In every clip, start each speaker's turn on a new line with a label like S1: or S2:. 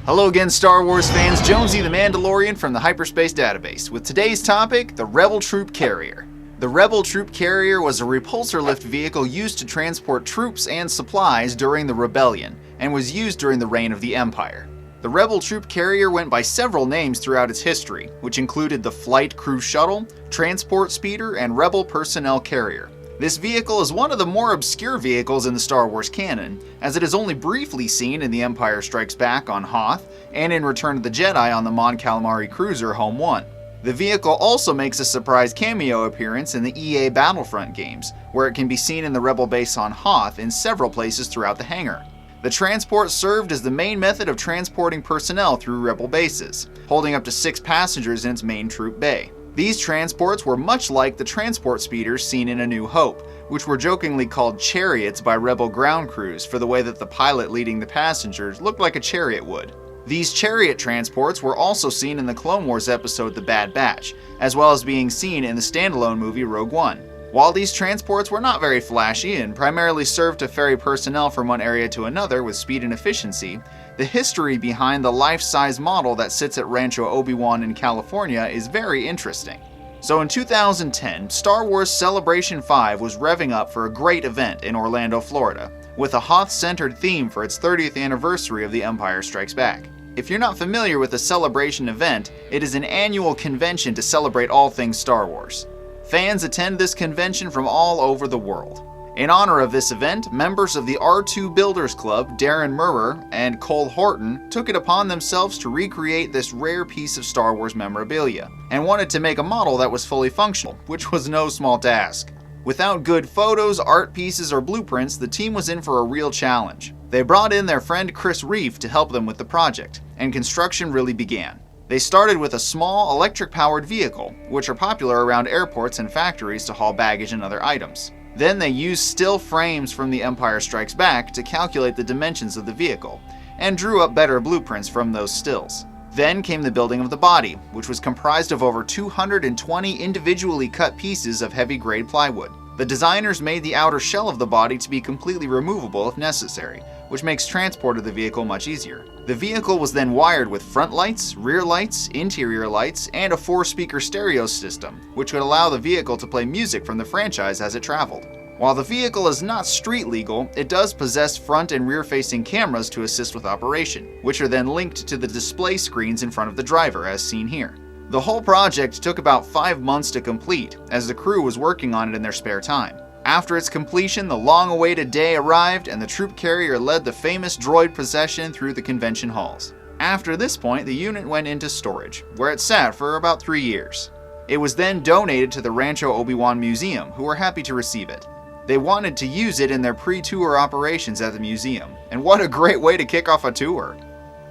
S1: Hello again, Star Wars fans. Jonesy the Mandalorian from the Hyperspace Database, with today's topic, the Rebel Troop Carrier. The Rebel Troop Carrier was a repulsor lift vehicle used to transport troops and supplies during the Rebellion, and was used during the reign of the Empire. The Rebel Troop Carrier went by several names throughout its history, which included the Flight Crew Shuttle, Transport Speeder, and Rebel Personnel Carrier. This vehicle is one of the more obscure vehicles in the Star Wars canon, as it is only briefly seen in The Empire Strikes Back on Hoth, and in Return of the Jedi on the Mon Calamari cruiser Home 1. The vehicle also makes a surprise cameo appearance in the EA Battlefront games, where it can be seen in the Rebel base on Hoth in several places throughout the hangar. The transport served as the main method of transporting personnel through Rebel bases, holding up to 6 passengers in its main troop bay. These transports were much like the transport speeders seen in A New Hope, which were jokingly called chariots by Rebel ground crews for the way that the pilot leading the passengers looked like a chariot would. These chariot transports were also seen in the Clone Wars episode The Bad Batch, as well as being seen in the standalone movie Rogue One. While these transports were not very flashy and primarily served to ferry personnel from one area to another with speed and efficiency, the history behind the life-size model that sits at Rancho Obi-Wan in California is very interesting. So in 2010, Star Wars Celebration 5 was revving up for a great event in Orlando, Florida, with a Hoth-centered theme for its 30th anniversary of The Empire Strikes Back. If you're not familiar with the Celebration event, it is an annual convention to celebrate all things Star Wars. Fans attend this convention from all over the world. In honor of this event, members of the R2 Builders Club, Darren Murrer and Cole Horton, took it upon themselves to recreate this rare piece of Star Wars memorabilia, and wanted to make a model that was fully functional, which was no small task. Without good photos, art pieces, or blueprints, the team was in for a real challenge. They brought in their friend Chris Reef to help them with the project, and construction really began. They started with a small electric-powered vehicle, which are popular around airports and factories to haul baggage and other items. Then they used still frames from The Empire Strikes Back to calculate the dimensions of the vehicle, and drew up better blueprints from those stills. Then came the building of the body, which was comprised of over 220 individually cut pieces of heavy-grade plywood. The designers made the outer shell of the body to be completely removable if necessary, which makes transport of the vehicle much easier. The vehicle was then wired with front lights, rear lights, interior lights, and a 4-speaker stereo system, which would allow the vehicle to play music from the franchise as it traveled. While the vehicle is not street legal, it does possess front and rear-facing cameras to assist with operation, which are then linked to the display screens in front of the driver, as seen here. The whole project took about 5 months to complete, as the crew was working on it in their spare time. After its completion, the long-awaited day arrived, and the troop carrier led the famous droid procession through the convention halls. After this point, the unit went into storage, where it sat for about 3 years. It was then donated to the Rancho Obi-Wan Museum, who were happy to receive it. They wanted to use it in their pre-tour operations at the museum, and what a great way to kick off a tour!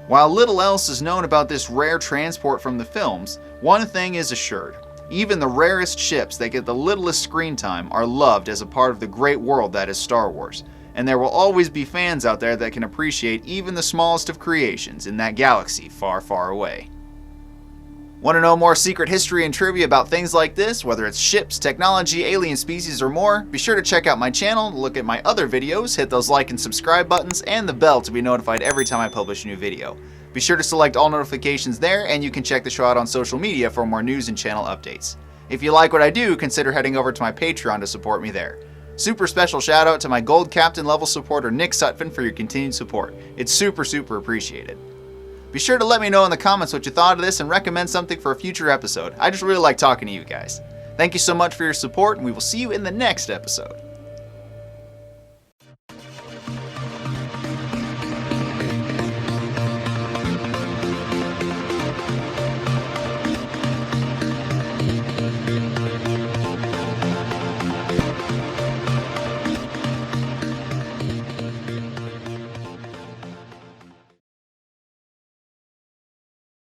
S1: While little else is known about this rare transport from the films, one thing is assured. Even the rarest ships that get the littlest screen time are loved as a part of the great world that is Star Wars, and there will always be fans out there that can appreciate even the smallest of creations in that galaxy far, far away. Want to know more secret history and trivia about things like this, whether it's ships, technology, alien species, or more? Be sure to check out my channel, look at my other videos, hit those like and subscribe buttons, and the bell to be notified every time I publish a new video. Be sure to select all notifications there, and you can check the show out on social media for more news and channel updates. If you like what I do, consider heading over to my Patreon to support me there. Super special shout out to my Gold Captain level supporter Nick Sutphin for your continued support. It's super appreciated. Be sure to let me know in the comments what you thought of this and recommend something for a future episode. I just really like talking to you guys. Thank you so much for your support, and we will see you in the next episode.